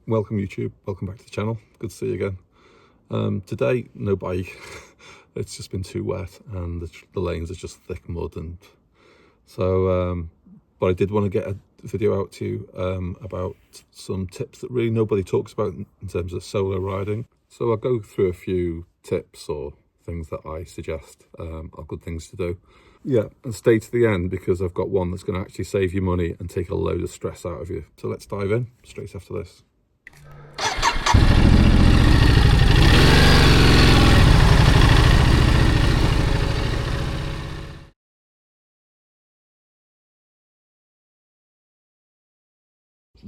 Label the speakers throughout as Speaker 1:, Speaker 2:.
Speaker 1: Welcome YouTube, welcome back to the channel, good to see you again. Today, no bike. It's just been too wet and the lanes are just thick mud, and so but I did want to get a video out to you about some tips that really nobody talks about in terms of solo riding. So I'll go through a few tips or things that I suggest are good things to do. Yeah, and stay to the end because I've got one that's going to actually save you money and take a load of stress out of you. So let's dive in straight after this.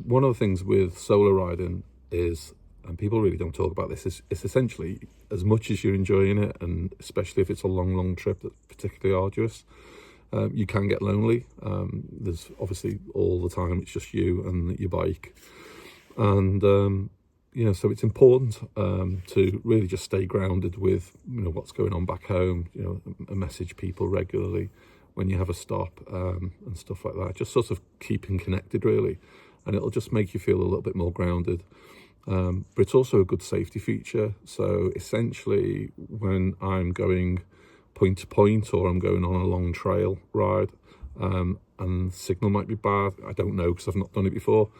Speaker 1: One of the things with solo riding is, and people really don't talk about this, is it's essentially, as much as you're enjoying it, and especially if it's a long trip that's particularly arduous, you can get lonely. There's obviously all the time it's just you and your bike, and you know, so it's important to really just stay grounded with, you know, what's going on back home, you know, message people regularly when you have a stop, and stuff like that, just sort of keeping connected really, and it'll just make you feel a little bit more grounded. But it's also a good safety feature. So essentially, when I'm going point to point or I'm going on a long trail ride, and signal might be bad, I don't know because I've not done it before,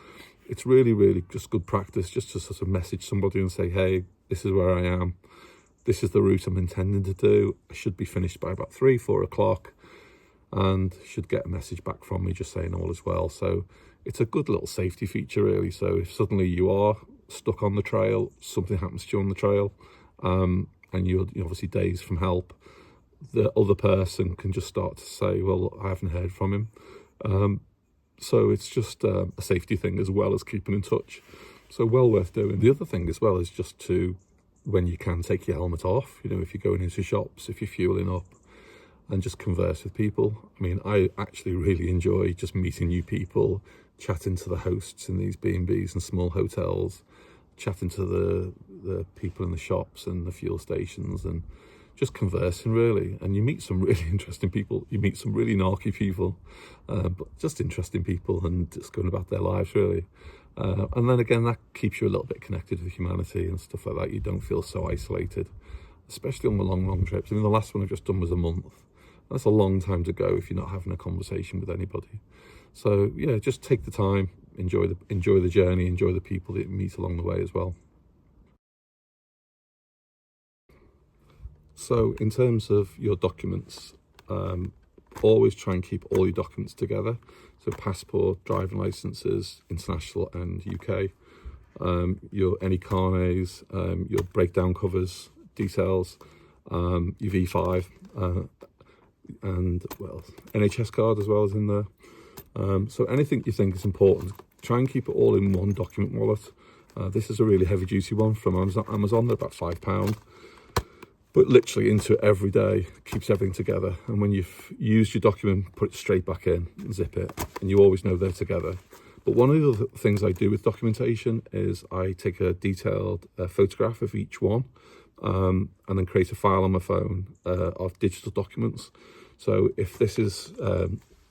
Speaker 1: it's really just good practice just to sort of message somebody and say, hey, this is where I am, this is the route I'm intending to do, I should be finished by about 3-4 o'clock, and should get a message back from me just saying all is well. So it's a good little safety feature really. So if suddenly you are stuck on the trail, something happens to you on the trail, and you're obviously days from help, the other person can just start to say, well, I haven't heard from him. So it's just a safety thing as well as keeping in touch. So well worth doing. The other thing as well is just to, when you can, take your helmet off, you know, if you're going into shops, if you're fueling up, and just converse with people. I mean, I actually really enjoy just meeting new people, chatting to the hosts in these B&Bs and small hotels, chatting to the people in the shops and the fuel stations, and just conversing really. And you meet some really interesting people, you meet some really narky people, but just interesting people, and just going about their lives really. And then again, that keeps you a little bit connected with humanity and stuff like that. You don't feel so isolated, especially on the long trips. I mean, the last one I've just done was a month. That's a long time to go if you're not having a conversation with anybody. So yeah, just take the time, enjoy the journey, enjoy the people that you meet along the way as well. So in terms of your documents, always try and keep all your documents together. So passport, driving licenses, international and UK, your any carnets, your breakdown covers, details, your V5, and well, NHS card as well as in there. So anything you think is important, try and keep it all in one document wallet. This is a really heavy duty one from Amazon. They're about £5, but literally into it every day, keeps everything together. And when you've used your document, put it straight back in, zip it, and you always know they're together. But one of the things I do with documentation is I take a detailed photograph of each one, and then create a file on my phone of digital documents. So if this is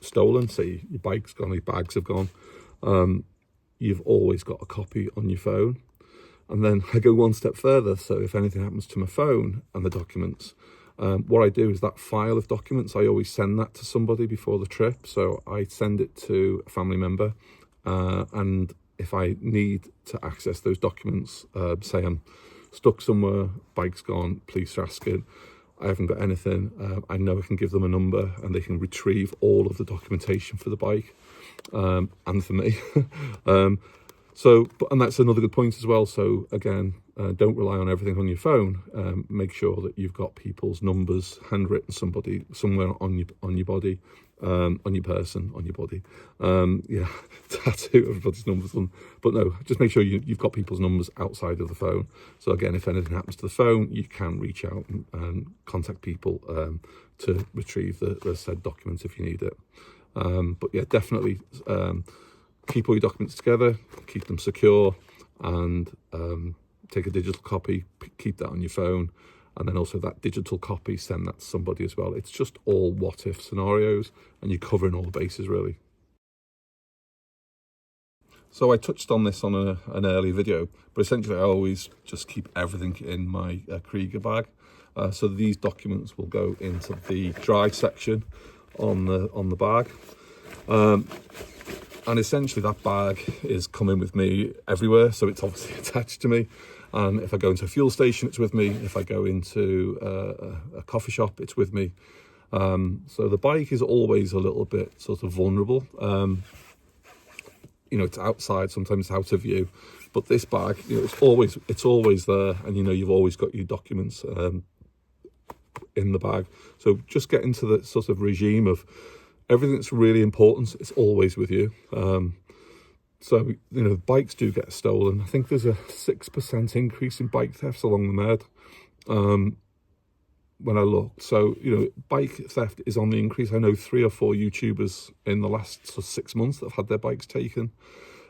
Speaker 1: stolen, say your bike's gone, your bags have gone, you've always got a copy on your phone. And then I go one step further. So if anything happens to my phone and the documents, what I do is that file of documents, I always send that to somebody before the trip. So I send it to a family member, and if I need to access those documents, say I'm stuck somewhere, bike's gone, police are asking, I haven't got anything, I know I can give them a number and they can retrieve all of the documentation for the bike, and for me. And that's another good point as well. So again, don't rely on everything on your phone. Make sure that you've got people's numbers handwritten somewhere on your body, on your person, on your body. Yeah, tattoo everybody's numbers on. But no, just make sure you've got people's numbers outside of the phone. So again, if anything happens to the phone, you can reach out and contact people to retrieve the said documents if you need it. But yeah, definitely keep all your documents together, keep them secure, and take a digital copy, keep that on your phone, and then also that digital copy, send that to somebody as well. It's just all what if scenarios, and you're covering all the bases really. So I touched on this on an early video, but essentially I always just keep everything in my Krieger bag. So these documents will go into the dry section on the bag. And essentially that bag is coming with me everywhere, so it's obviously attached to me. And if I go into a fuel station, it's with me. If I go into a coffee shop, it's with me. So the bike is always a little bit sort of vulnerable. You know, it's outside, sometimes it's out of view, but this bag, you know, it's always there, and you know, you've always got your documents in the bag. So just get into the sort of regime of everything that's really important, it's always with you. So, you know, bikes do get stolen. I think there's a 6% increase in bike thefts along the Med when I looked. So, you know, bike theft is on the increase. I know 3 or 4 YouTubers in the last sort of 6 months that have had their bikes taken.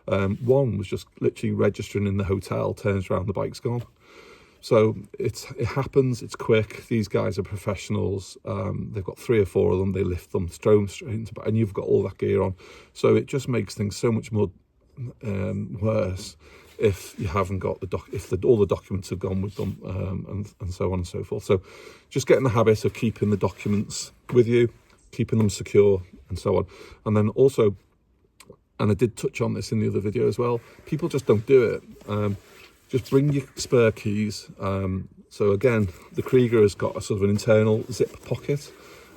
Speaker 1: One was just literally registering in the hotel, turns around, the bike's gone. So it happens, it's quick. These guys are professionals. They've got 3 or 4 of them. They lift them, throw them straight into, and you've got all that gear on. So it just makes things so much more worse if you haven't got all the documents have gone with them, and so on and so forth. So just get in the habit of keeping the documents with you, keeping them secure, and so on. And then also, and I did touch on this in the other video as well, people just don't do it. Just bring your spare keys. So again, the Krieger has got a sort of an internal zip pocket,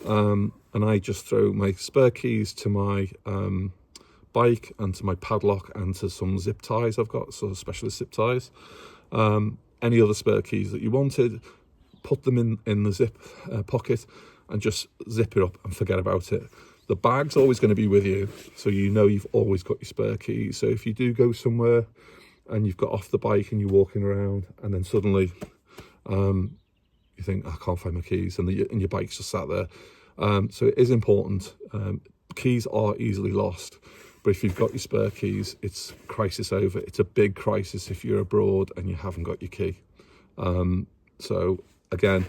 Speaker 1: and I just throw my spare keys to my bike and to my padlock and to some zip ties I've got, sort of specialist zip ties. Any other spare keys that you wanted, put them in the zip pocket and just zip it up and forget about it. The bag's always going to be with you, so you know you've always got your spare keys. So if you do go somewhere and you've got off the bike and you're walking around and then suddenly you think, I can't find my keys, and your bike's just sat there. So it is important. Keys are easily lost, but if you've got your spare keys, it's crisis over. It's a big crisis if you're abroad and you haven't got your key. So again,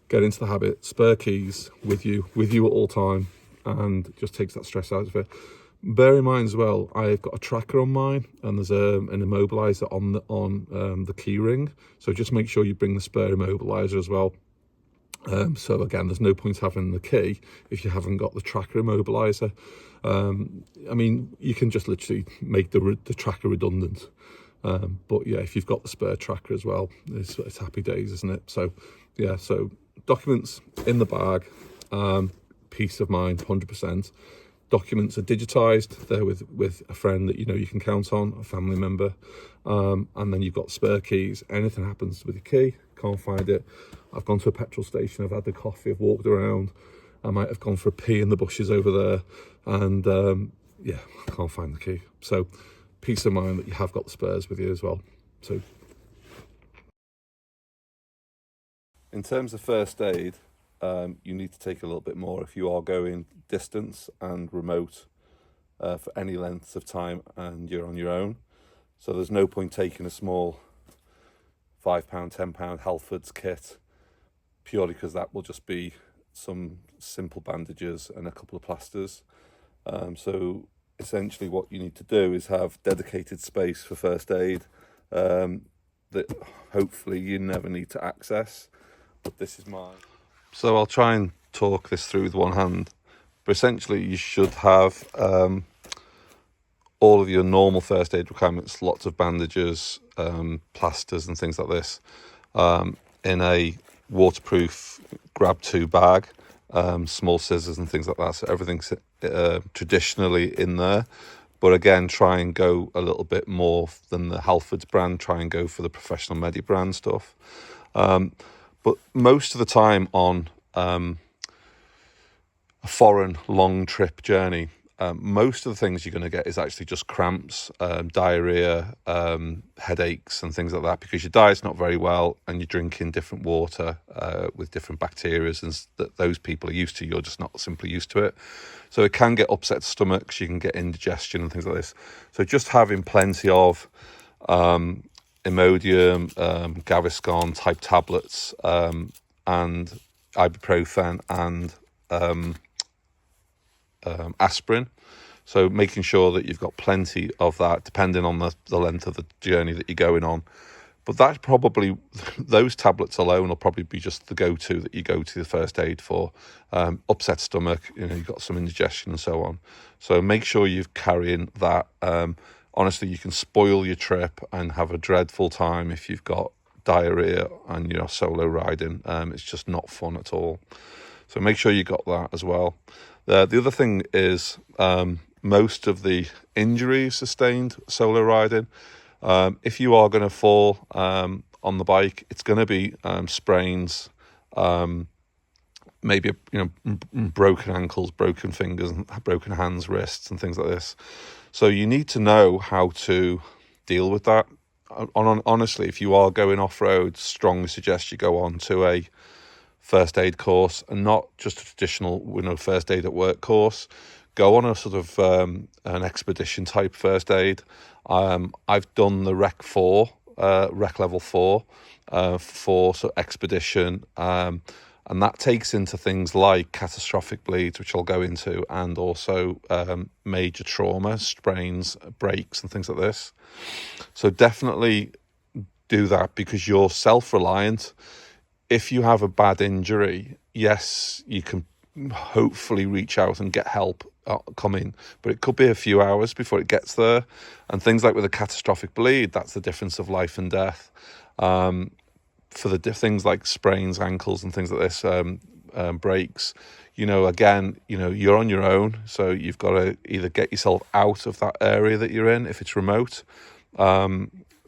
Speaker 1: get into the habit, spare keys with you at all time, and it just takes that stress out of it. Bear in mind as well, I've got a tracker on mine, and there's an immobiliser on the key ring. So just make sure you bring the spare immobiliser as well. So again, there's no point having the key if you haven't got the tracker immobiliser. I mean, you can just literally make the tracker redundant. But yeah, if you've got the spare tracker as well, it's happy days, isn't it? So yeah, so documents in the bag, peace of mind, 100%. Documents are digitized, they're with a friend that you know you can count on, a family member, and then you've got spare keys. Anything happens with your key, can't find it, I've gone to a petrol station, I've had the coffee, I've walked around, I might have gone for a pee in the bushes over there, and yeah, I can't find the key. So peace of mind that you have got the spares with you as well. So in terms of first aid, you need to take a little bit more if you are going distance and remote for any lengths of time and you're on your own. So there's no point taking a small £5, £10 Halfords kit, purely because that will just be some simple bandages and a couple of plasters. So essentially what you need to do is have dedicated space for first aid that hopefully you never need to access, but this is mine. So I'll try and talk this through with one hand, but essentially you should have all of your normal first aid requirements, lots of bandages, plasters and things like this, in a waterproof grab-to bag, small scissors and things like that. So everything's traditionally in there, but again, try and go a little bit more than the Halfords brand, try and go for the professional Medi brand stuff. But most of the time on a foreign long trip journey, most of the things you're going to get is actually just cramps, diarrhea, headaches and things like that, because your diet's not very well and you're drinking different water with different bacteria that those people are used to. You're just not simply used to it. So it can get upset stomachs, you can get indigestion and things like this. So just having plenty of Imodium, Gaviscon type tablets, and ibuprofen and aspirin, So making sure that you've got plenty of that, depending on the length of the journey that you're going on. But that's probably, those tablets alone will probably be just the go-to that you go to the first aid for. Upset stomach, you've got some indigestion and so on. So make sure you're carrying that. Honestly, you can spoil your trip and have a dreadful time if you've got diarrhea and you're solo riding. It's just not fun at all. So make sure you got that as well. The other thing is most of the injuries sustained solo riding, if you are going to fall on the bike, it's going to be sprains, maybe broken ankles, broken fingers, broken hands, wrists, and things like this. So you need to know how to deal with that. Honestly, if you are going off-road, strongly suggest you go on to a first aid course, and not just a traditional first aid at work course. Go on a sort of an expedition type first aid. I've done the Rec level 4 for sort of expedition, and that takes into things like catastrophic bleeds, which I'll go into, and also major trauma, sprains, breaks, and things like this. So definitely do that, because you're self-reliant. If you have a bad injury, yes, you can hopefully reach out and get help come in, but it could be a few hours before it gets there. And things like with a catastrophic bleed, that's the difference of life and death. For the things like sprains, ankles, and things like this, breaks, again, you're on your own, so you've got to either get yourself out of that area that you're in if it's remote.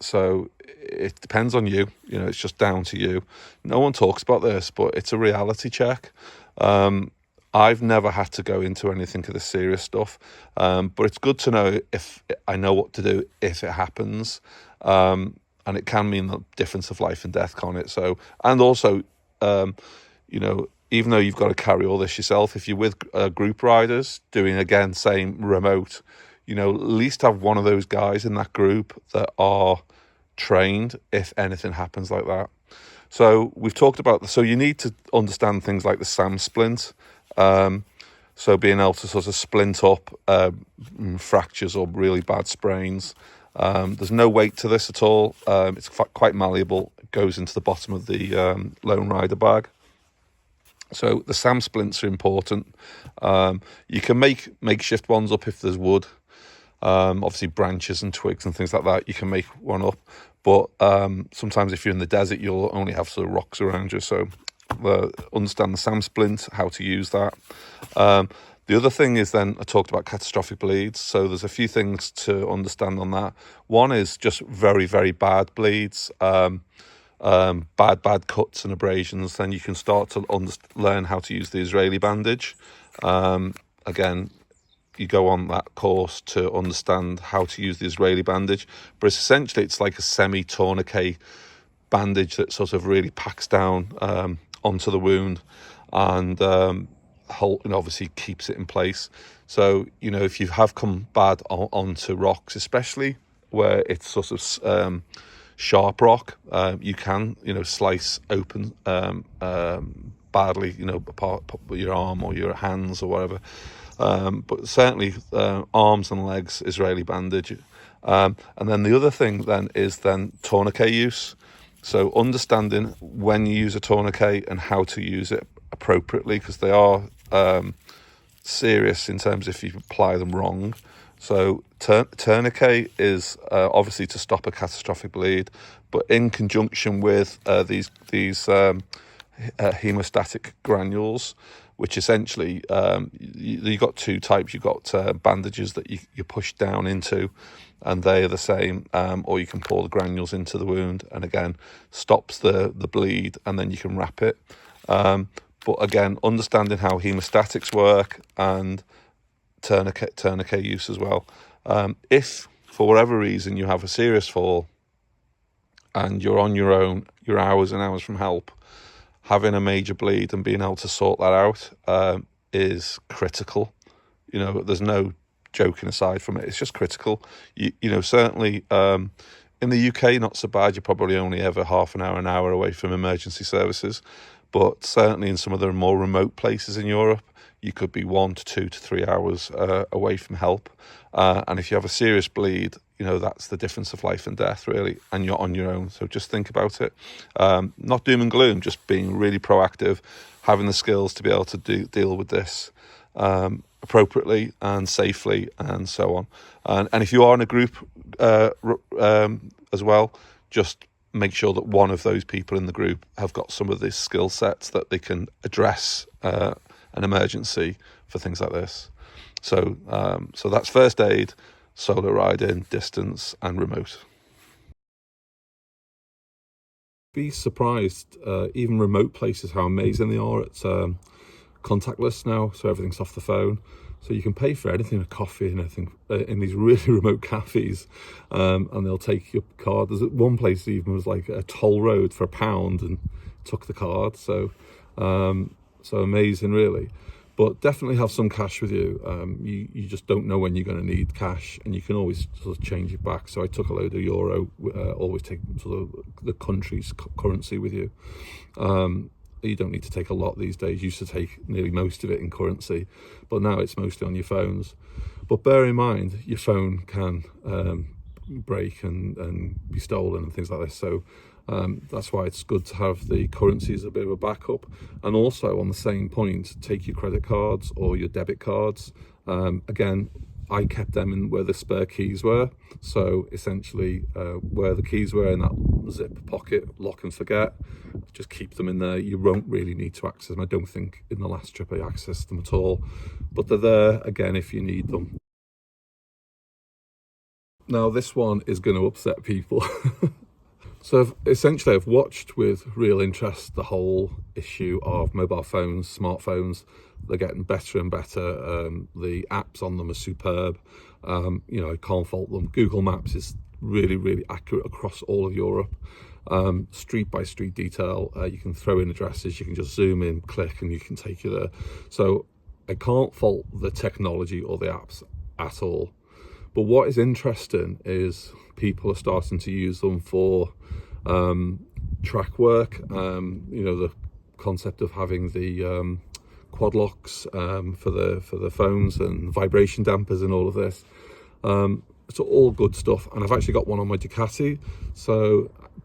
Speaker 1: So it depends on you. It's just down to you. No one talks about this, but it's a reality check. I've never had to go into anything of this serious stuff, but it's good to know if I know what to do if it happens, and it can mean the difference of life and death, can't it? So, and also, even though you've got to carry all this yourself, if you're with group riders doing, again, same remote, at least have one of those guys in that group that are trained if anything happens like that. So we've talked about so you need to understand things like the SAM splint. So being able to sort of splint up fractures or really bad sprains. There's no weight to this at all. It's quite malleable. It goes into the bottom of the lone rider bag. So the SAM splints are important. You can make makeshift ones up if there's wood. Obviously branches and twigs and things like that, you can make one up. But sometimes if you're in the desert, you'll only have sort of rocks around you. So understand the SAM splint, how to use that. The other thing is then I talked about catastrophic bleeds. So there's a few things to understand on that. One is just very, very bad bleeds, bad cuts and abrasions. Then you can start to learn how to use the Israeli bandage. Again, you go on that course to understand how to use the Israeli bandage, but it's like a semi-tourniquet bandage that sort of really packs down onto the wound and obviously keeps it in place. So if you have come bad onto rocks, especially where it's sort of sharp rock, you can slice open badly, apart your arm or your hands or whatever. But certainly arms and legs, Israeli bandage. And then the other thing then is tourniquet use. So understanding when you use a tourniquet and how to use it appropriately, because they are serious in terms if you apply them wrong. So tourniquet is obviously to stop a catastrophic bleed, but in conjunction with these hemostatic granules, which essentially you've got two types. You've got bandages that you push down into, and they are the same, or you can pour the granules into the wound, and again stops the bleed, and then you can wrap it. But again, understanding how hemostatics work and tourniquet use as well. If for whatever reason you have a serious fall and you're on your own, you're hours and hours from help, having a major bleed and being able to sort that out is critical. There's no joking aside from it. It's just critical. Certainly in the UK, not so bad. You're probably only ever half an hour away from emergency services. But certainly in some of the more remote places in Europe, you could be 1 to 2 to 3 hours away from help. And if you have a serious bleed, that's the difference of life and death, really, and you're on your own. So just think about it. Not doom and gloom, just being really proactive, having the skills to be able to deal with this appropriately and safely, and so on. And if you are in a group as well, just make sure that one of those people in the group have got some of these skill sets that they can address an emergency for things like this. So that's first aid, solo riding, distance, and remote. Be surprised, even remote places, how amazing they are. It's contactless now, so everything's off the phone. So you can pay for anything, a coffee and anything, in these really remote cafes, and they'll take your card. There's one place that even was like a toll road for £1 and took the card. So amazing, really. But definitely have some cash with you. You just don't know when you're going to need cash, and you can always sort of change it back. So I took a load of euro, always take sort of the country's currency with you. You don't need to take a lot these days. You used to take nearly most of it in currency, but now it's mostly on your phones. But bear in mind, your phone can break and be stolen and things like this. So that's why it's good to have the currency as a bit of a backup. And also, on the same point, take your credit cards or your debit cards. Again, I kept them in where the spare keys were. So essentially, where the keys were in that zip pocket, lock and forget, just keep them in there. You won't really need to access them. I don't think in the last trip I accessed them at all, but they're there again if you need them. Now this one is going to upset people. So essentially I've watched with real interest the whole issue of mobile phones, smartphones. They're getting better and better. The apps on them are superb. I can't fault them. Google Maps is really, really accurate across all of Europe. Street by street detail. You can throw in addresses, you can just zoom in, click, and you can take you there. So I can't fault the technology or the apps at all. But what is interesting is people are starting to use them for track work. The concept of having the quad locks for the phones and vibration dampers and all of this. It's all good stuff, and I've actually got one on my Ducati.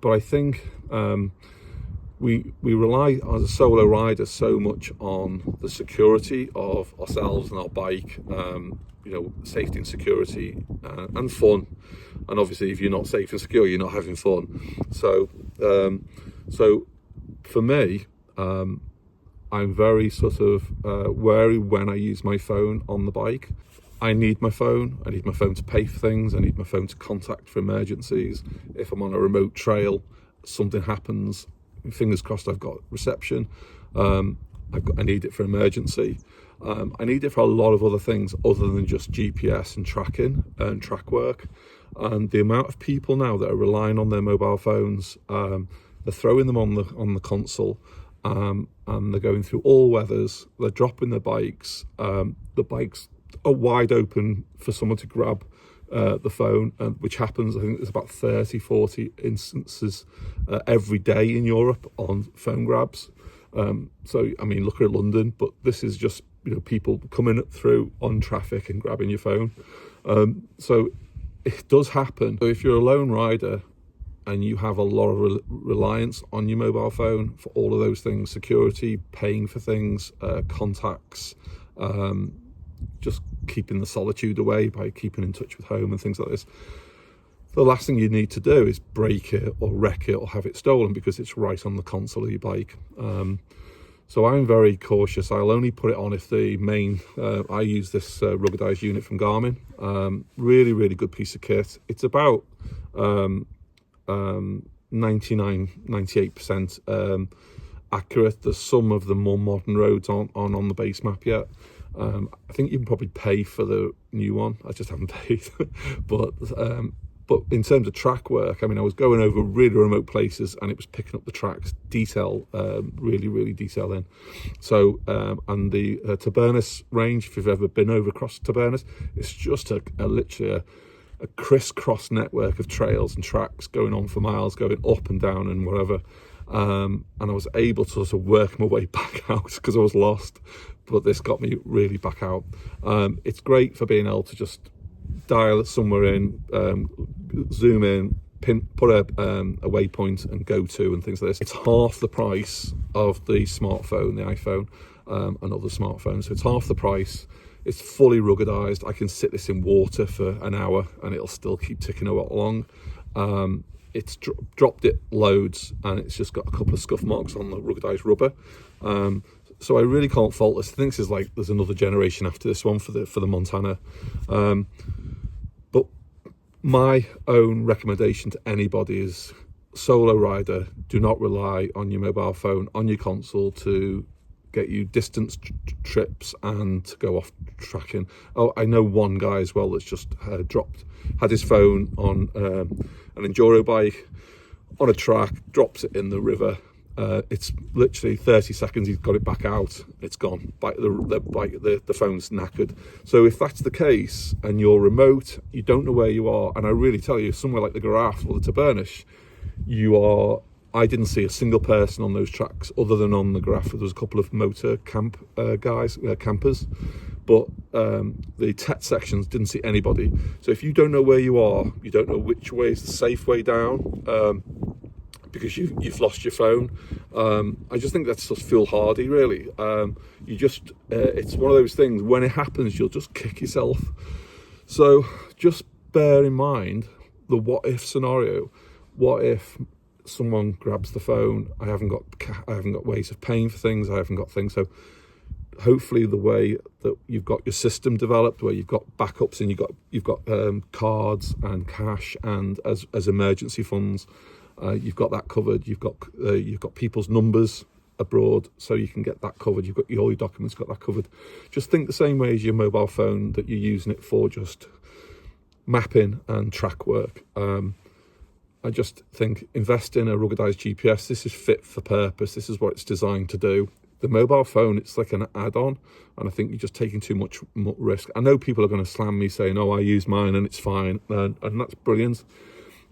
Speaker 1: But I think we rely as a solo rider so much on the security of ourselves and our bike, safety and security, and fun. And obviously, if you're not safe and secure, you're not having fun. So for me, I'm very sort of wary when I use my phone on the bike. I need my phone. I need my phone to pay for things. I need my phone to contact for emergencies. If I'm on a remote trail, something happens, fingers crossed I've got reception. I need it for emergency. I need it for a lot of other things other than just GPS and tracking and track work. And the amount of people now that are relying on their mobile phones, they're throwing them on the console, and they're going through all weathers. They're dropping their bikes. The bikes are wide open for someone to grab the phone, which happens. I think there's about 30-40 instances every day in Europe on phone grabs. So I mean, look at London, but this is just people coming through on traffic and grabbing your phone. So it does happen. So if you're a lone rider and you have a lot of reliance on your mobile phone for all of those things, security, paying for things, contacts, just keeping the solitude away by keeping in touch with home and things like this, the last thing you need to do is break it or wreck it or have it stolen because it's right on the console of your bike. So I'm very cautious. I'll only put it on if the main, I use this ruggedized unit from Garmin. Really, really good piece of kit. It's about 98% accurate. There's some of the more modern roads on the base map yet. I think you can probably pay for the new one. I just haven't paid. But in terms of track work, I mean, I was going over really remote places and it was picking up the tracks detail, really, really detailed in. So, and the Tabernas range, if you've ever been over across Tabernas, it's just literally a crisscross network of trails and tracks going on for miles, going up and down and whatever. and I was able to sort of work my way back out because I was lost, but this got me really back out. It's great for being able to just dial it somewhere in, zoom in, put a waypoint and go to and things like this. It's half the price of the smartphone, the iPhone, and other smartphones. So it's half the price. It's fully ruggedized. I can sit this in water for an hour and it'll still keep ticking along. It's dropped it loads, and it's just got a couple of scuff marks on the ruggedized rubber. So I really can't fault this. I think this is like there's another generation after this one for the Montana. But my own recommendation to anybody is, solo rider, do not rely on your mobile phone, on your console to get you distance trips and to go off tracking. Oh, I know one guy as well that's just had his phone on an enduro bike on a track, drops it in the river. It's literally 30 seconds, he's got it back out, it's gone. The phone's knackered. So if that's the case and you're remote, you don't know where you are, and I really tell you, somewhere like the Garaf or the Tabernish, I didn't see a single person on those tracks other than on the Garaf. There was a couple of motor campers, but the Tet sections didn't see anybody. So if you don't know where you are, you don't know which way is the safe way down, because you've lost your phone, I just think that's just foolhardy, really. It's one of those things, when it happens, you'll just kick yourself. So just bear in mind the what if scenario. What if someone grabs the phone? I haven't got ways of paying for things. I haven't got things. So hopefully the way that you've got your system developed, where you've got backups and you've got cards and cash and as emergency funds, you've got that covered. You've got people's numbers abroad, so you can get that covered. You've got all your documents, got that covered. Just think the same way as your mobile phone, that you're using it for just mapping and track work. I just think invest in a ruggedized GPS. This is fit for purpose. This is what it's designed to do. The mobile phone, it's like an add-on, and I think you're just taking too much risk. I know people are going to slam me saying, oh, I use mine and it's fine, and that's brilliant.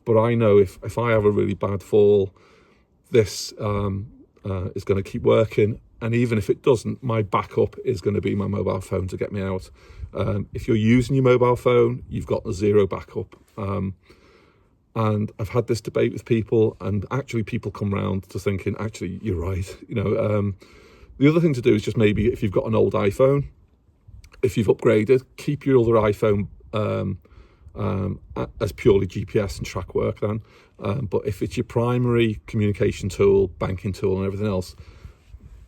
Speaker 1: But I know if I have a really bad fall, this is going to keep working. And even if it doesn't, my backup is going to be my mobile phone to get me out. If you're using your mobile phone, you've got zero backup. And I've had this debate with people, and actually people come round to thinking, actually, you're right. The other thing to do is just maybe if you've got an old iPhone, if you've upgraded, keep your other iPhone as purely GPS and track work then. But if it's your primary communication tool, banking tool and everything else,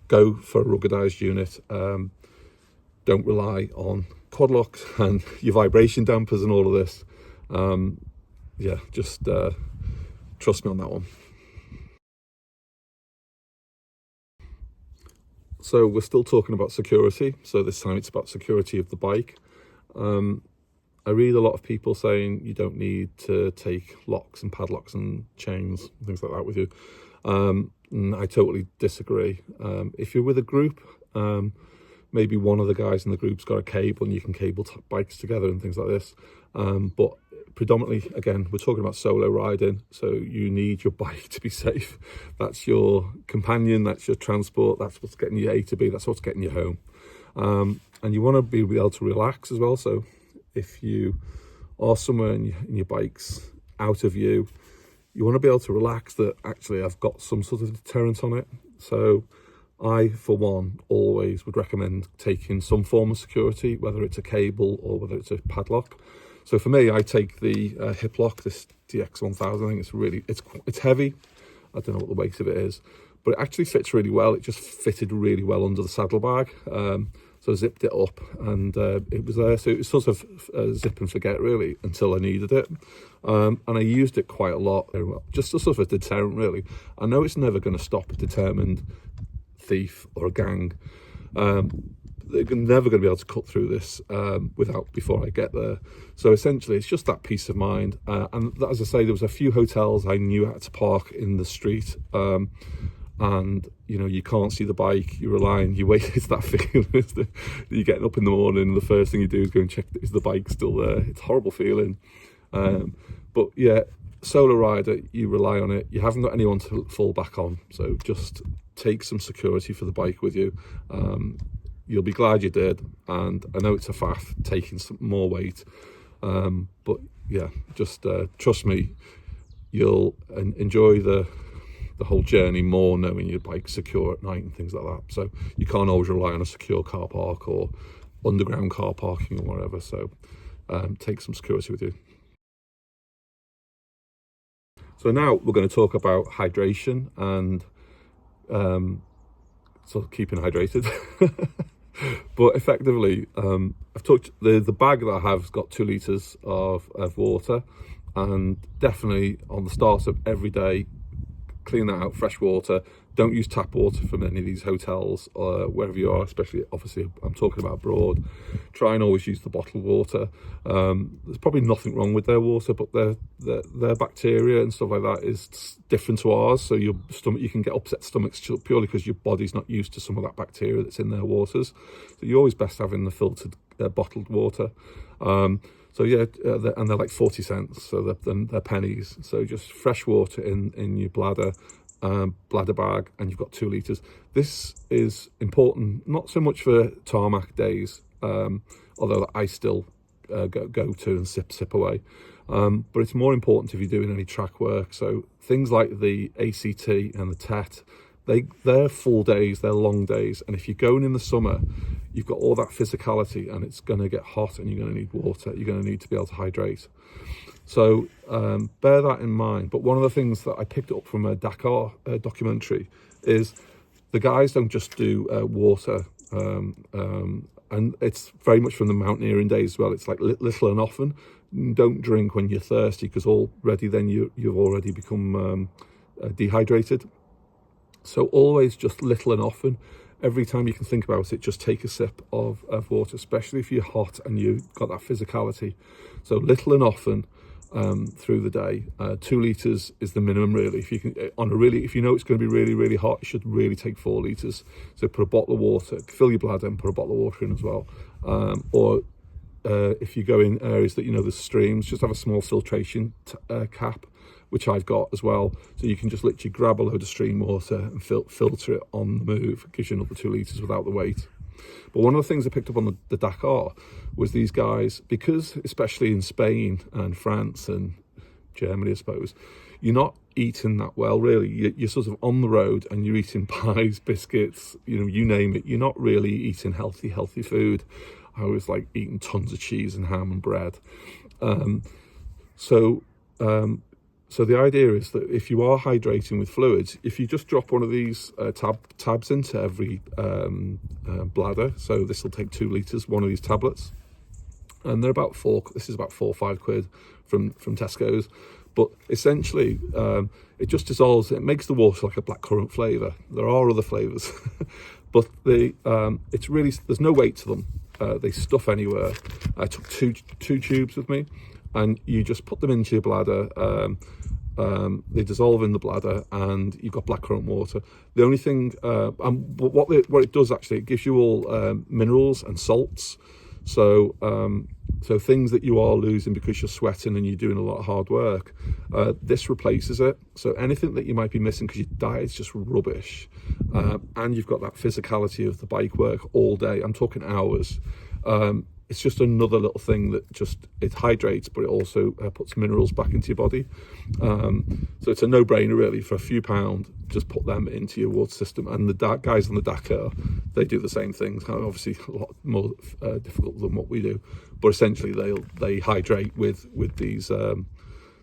Speaker 1: go for a ruggedized unit. Don't rely on quad locks and your vibration dampers and all of this. Just trust me on that one. So we're still talking about security. So this time it's about security of the bike. I read a lot of people saying you don't need to take locks and padlocks and chains and things like that with you. And I totally disagree. If you're with a group, maybe one of the guys in the group's got a cable and you can cable bikes together and things like this. But predominantly, again, we're talking about solo riding, so you need your bike to be safe. That's your companion, that's your transport, that's what's getting you A to B, that's what's getting you home. And you want to be able to relax as well. So if you are somewhere and your bike's out of view, you want to be able to relax that actually I've got some sort of deterrent on it. So I, for one, always would recommend taking some form of security, whether it's a cable or whether it's a padlock. So for me, I take the hip lock, this DX1000. I think it's heavy. I don't know what the weight of it is, but it actually fits really well. It just fitted really well under the saddlebag. So I zipped it up and it was there. So it was sort of zip and forget really until I needed it. And I used it quite a lot, just as sort of a deterrent really. I know it's never going to stop a determined thief or a gang. They're never going to be able to cut through this before I get there. So essentially, it's just that peace of mind. And as I say, there was a few hotels I knew how to park in the street. And you can't see the bike. You're relying. You wait. It's that feeling. You're getting up in the morning, and the first thing you do is go and check is the bike still there. It's a horrible feeling. But yeah, solo rider, you rely on it. You haven't got anyone to fall back on, so just take some security for the bike with you. You'll be glad you did, and I know it's a faff taking some more weight, but yeah, just trust me, you'll enjoy the whole journey more knowing your bike's secure at night and things like that. So you can't always rely on a secure car park or underground car parking or whatever, so take some security with you. So now we're going to talk about hydration and sort of keeping hydrated. But effectively, I've took the bag that I have has got 2 litres of water, and definitely on the start of every day, clean that out, fresh water. Don't use tap water from any of these hotels or wherever you are, especially obviously I'm talking about abroad. Try and always use the bottled water. There's probably nothing wrong with their water, but their bacteria and stuff like that is different to ours. So your stomach, you can get upset stomachs purely because your body's not used to some of that bacteria that's in their waters. So you're always best having the filtered bottled water. So yeah, and they're like 40 cents, so they're pennies. So just fresh water in your bladder bag, and you've got 2 litres. This is important, not so much for tarmac days, although I still go to and sip away. But it's more important if you're doing any track work. So things like the ACT and the TET, they're full days, they're long days. And if you're going in the summer, you've got all that physicality and it's going to get hot and you're going to need water. You're going to need to be able to hydrate. So bear that in mind. But one of the things that I picked up from a Dakar documentary is the guys don't just do water. And it's very much from the mountaineering days as well. It's like little and often. Don't drink when you're thirsty, because already then you've already become dehydrated. So always just little and often. Every time you can think about it, just take a sip of water, especially if you're hot and you've got that physicality. So little and often through the day. 2 litres is the minimum, really. If you can, if you know it's going to be really, really hot, you should really take 4 litres. So put a bottle of water, fill your bladder and put a bottle of water in as well. Or if you go in areas that there's streams, just have a small filtration cap, which I've got as well. So you can just literally grab a load of stream water and filter it on the move. It gives you another 2 litres without the weight. But one of the things I picked up on the Dakar was these guys, because especially in Spain and France and Germany, I suppose, you're not eating that well, really. You're sort of on the road and you're eating pies, biscuits, you name it. You're not really eating healthy food. I was like eating tons of cheese and ham and bread. So the idea is that if you are hydrating with fluids, if you just drop one of these tabs into every bladder, so this will take 2 litres, one of these tablets, and they're about this is about 4 or 5 quid from Tesco's. But essentially, it just dissolves. It makes the water like a blackcurrant flavour. There are other flavours, but it's really, there's no weight to them. They stuff anywhere. I took two tubes with me, and you just put them into your bladder. They dissolve in the bladder, and you've got blackcurrant water. The only thing, what it does actually, it gives you all minerals and salts. So things that you are losing because you're sweating and you're doing a lot of hard work, this replaces it. So anything that you might be missing because your diet's just rubbish, and you've got that physicality of the bike work all day, I'm talking hours, it's just another little thing that it hydrates, but it also puts minerals back into your body. So it's a no-brainer, really. For a few £, just put them into your water system. And the guys on the Dakar, they do the same things. Obviously, a lot more difficult than what we do, but essentially they hydrate with these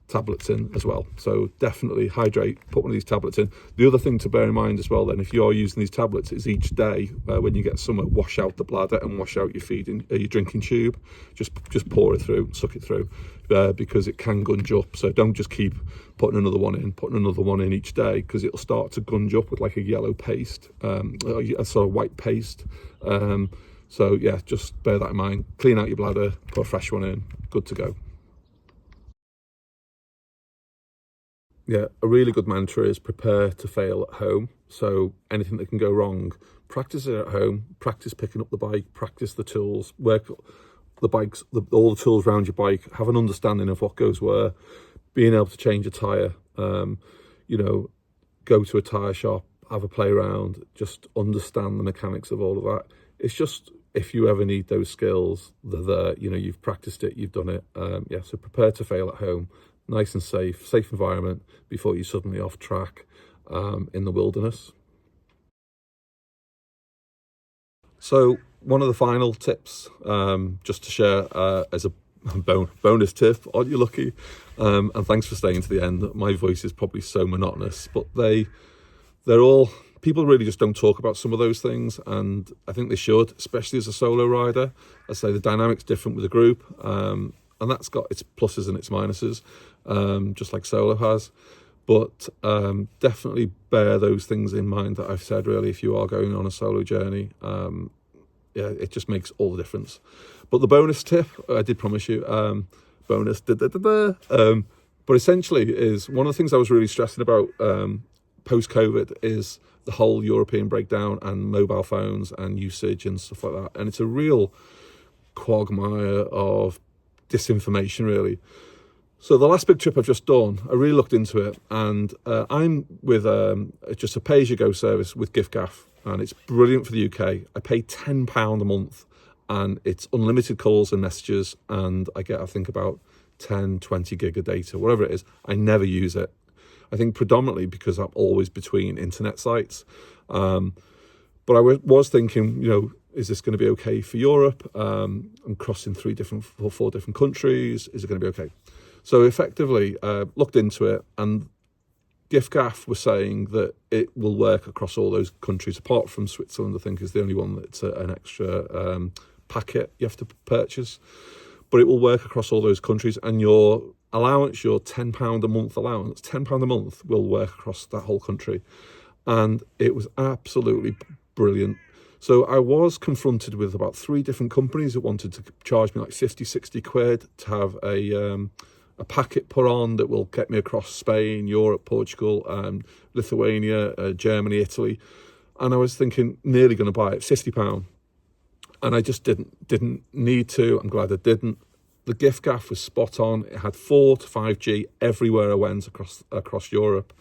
Speaker 1: tablets in as well. So definitely hydrate, put one of these tablets in. The other thing to bear in mind as well then, if you are using these tablets, is each day when you get summer, wash out the bladder and wash out your drinking tube. Just pour it through, suck it through, because it can gunge up. So don't just keep putting another one in each day, because it'll start to gunge up with like a yellow paste, a sort of white paste. So yeah, just bear that in mind. Clean out your bladder, put a fresh one in, good to go. Yeah, a really good mantra is prepare to fail at home. So anything that can go wrong, practice it at home, practice picking up the bike, practice the tools, work the bikes, all the tools around your bike, have an understanding of what goes where. being able to change a tyre, you know, go to a tyre shop, have a play around, just understand the mechanics of all of that. It's just, if you ever need those skills, they're there. You know, you've practiced it, you've done it. Yeah, so prepare to fail at home, nice and safe environment before you're suddenly off track in the wilderness. So one of the final tips, just to share as a bonus tip, aren't you lucky? And thanks for staying to the end. My voice is probably so monotonous, but they're all, people really just don't talk about some of those things, and I think they should, especially as a solo rider. I say the dynamic's different with a group, and that's got its pluses and its minuses, just like solo has. But definitely bear those things in mind that I've said, really, if you are going on a solo journey. Yeah, it just makes all the difference. But the bonus tip, I did promise you, bonus, but essentially is one of the things I was really stressing about post-COVID is the whole European breakdown and mobile phones and usage and stuff like that. And it's a real quagmire of disinformation, really. So the last big trip I've just done, I really looked into it, and I'm with just a pay-as-you-go service with giffgaff, and it's brilliant for the UK. I pay £10 a month, and it's unlimited calls and messages, and I get, I think, about 10, 20 gig of data, whatever it is. I never use it. I think predominantly because I'm always between internet sites. But I was thinking, you know, is this going to be okay for Europe? I'm crossing 4 different countries. Is it going to be okay? So effectively, looked into it, and giffgaff was saying that it will work across all those countries, apart from Switzerland, I think, is the only one that's an extra packet you have to purchase. But it will work across all those countries, and your allowance, your £10 a month allowance, £10 a month will work across that whole country. And it was absolutely brilliant. So I was confronted with about 3 different companies that wanted to charge me like 50, 60 quid to have a packet put on that will get me across Spain, Europe, Portugal, Lithuania, Germany, Italy. And I was thinking, nearly going to buy it, £50. And I just didn't need to. I'm glad I didn't. The giffgaff was spot on. It had 4 to 5G everywhere I went across Europe.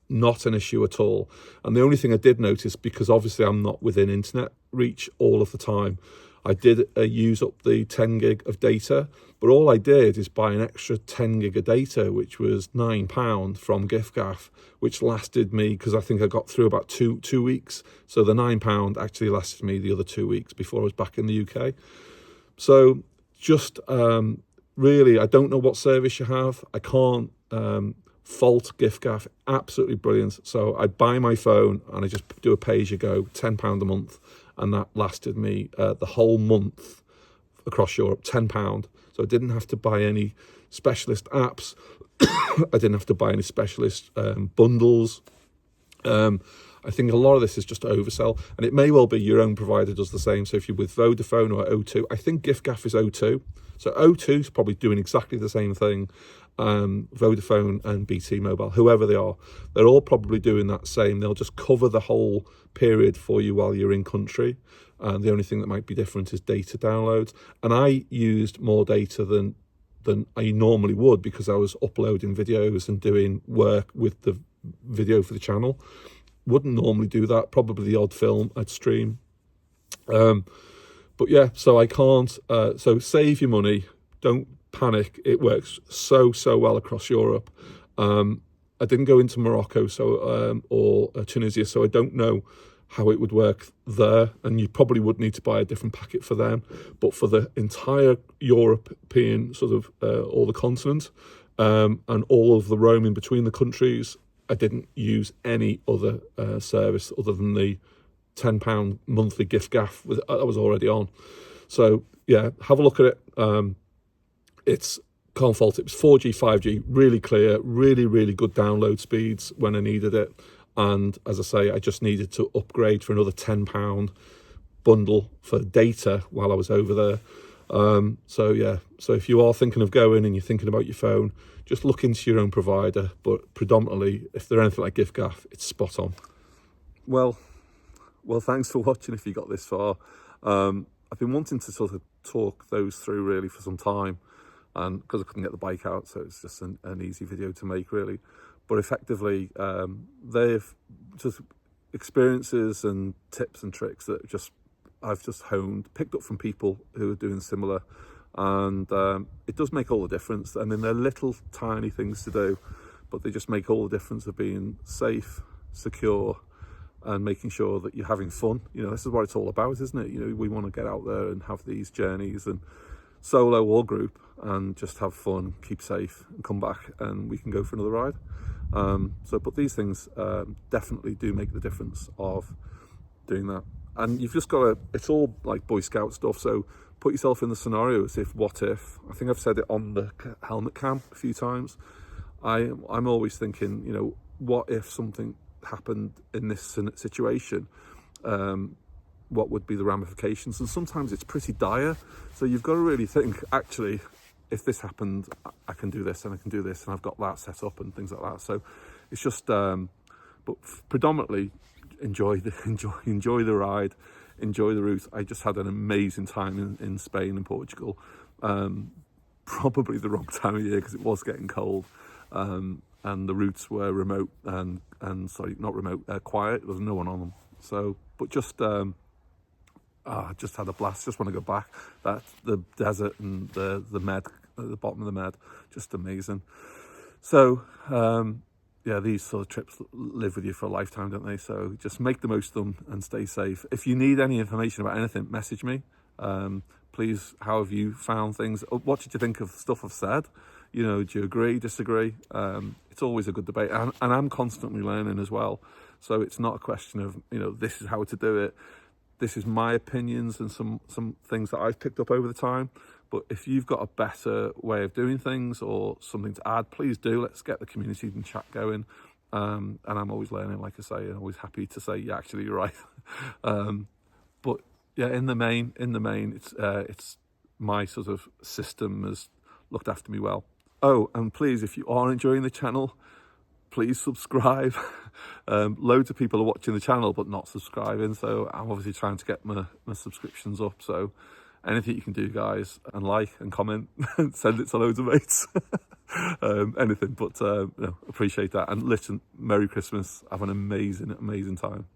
Speaker 1: Not an issue at all. And the only thing I did notice, because obviously I'm not within internet reach all of the time, I did use up the 10 gig of data, but all I did is buy an extra 10 gig of data, which was £9 from giffgaff, which lasted me, because I think I got through about two weeks. So the £9 actually lasted me the other 2 weeks before I was back in the UK. So just really, I don't know what service you have. I can't fault giffgaff. Absolutely brilliant. So I buy my phone and I just do a pay-as-you-go, £10 a month. And that lasted me the whole month across Europe, £10. So I didn't have to buy any specialist apps. I didn't have to buy any specialist bundles. I think a lot of this is just oversell, and it may well be your own provider does the same. So if you're with Vodafone or O2, I think giffgaff is O2. So O2 is probably doing exactly the same thing. Vodafone and BT Mobile, whoever they are, they're all probably doing that same. They'll just cover the whole period for you while you're in country. The only thing that might be different is data downloads. And I used more data than I normally would, because I was uploading videos and doing work with the video for the channel. Wouldn't normally do that. Probably the odd film I'd stream. But yeah, so I can't. So save your money. Don't panic. It works so well across Europe. I didn't go into Morocco or Tunisia, so I don't know how it would work there, and you probably would need to buy a different packet for them. But for the entire European sort of all the continent and all of the roaming between the countries, I didn't use any other service other than the £10 monthly giffgaff I was already on. So yeah, have a look at it. It's, can't fault it. It was 4G, 5G, really clear, really good download speeds when I needed it. And as I say, I just needed to upgrade for another £10 bundle for data while I was over there. So yeah, so if you are thinking of going and you're thinking about your phone, just look into your own provider. But predominantly, if they're anything like giffgaff, it's spot on. Well, thanks for watching if you got this far. I've been wanting to sort of talk those through really for some time. and because I couldn't get the bike out, so it's just an easy video to make, really. But effectively, they've just experiences and tips and tricks that I've just honed, picked up from people who are doing similar, and it does make all the difference. I mean, they're little tiny things to do, but they just make all the difference of being safe, secure, and making sure that you're having fun. You know, this is what it's all about, isn't it? You know, we want to get out there and have these journeys, and solo or group, and just have fun, keep safe, and come back, and we can go for another ride. But these things definitely do make the difference of doing that. And you've just got to, it's all like Boy Scout stuff, so put yourself in the scenario as if, what if? I think I've said it on the helmet cam a few times. I'm always thinking, you know, what if something happened in this situation? What would be the ramifications? And sometimes it's pretty dire, so you've got to really think, actually, if this happened, I can do this and I can do this, and I've got that set up and things like that. So it's just, but predominantly enjoy the ride, enjoy the route. I just had an amazing time in Spain and Portugal. Probably the wrong time of year because it was getting cold, and the routes were remote and sorry, not remote, quiet. There was no one on them. So, but just had a blast. Just want to go back. That the desert and the med at the bottom of the med, just amazing. So yeah, these sort of trips live with you for a lifetime, don't they? So just make the most of them and stay safe. If you need any information about anything, message me. Please, how have you found things? What did you think of the stuff I've said? You know, do you agree, disagree? It's always a good debate, and I'm constantly learning as well. So it's not a question of, you know, this is how to do it. This is my opinions and some things that I've picked up over the time. But if you've got a better way of doing things or something to add, please do. Let's get the community and chat going. And I'm always learning, like I say, and always happy to say, yeah, actually, you're right. But yeah, in the main, it's my sort of system has looked after me well. Oh, and please, if you are enjoying the channel, please subscribe. Loads of people are watching the channel but not subscribing, so I'm obviously trying to get my subscriptions up. So anything you can do, guys, and like and comment, send it to loads of mates. Anything, but no, appreciate that. And listen, Merry Christmas. Have an amazing time.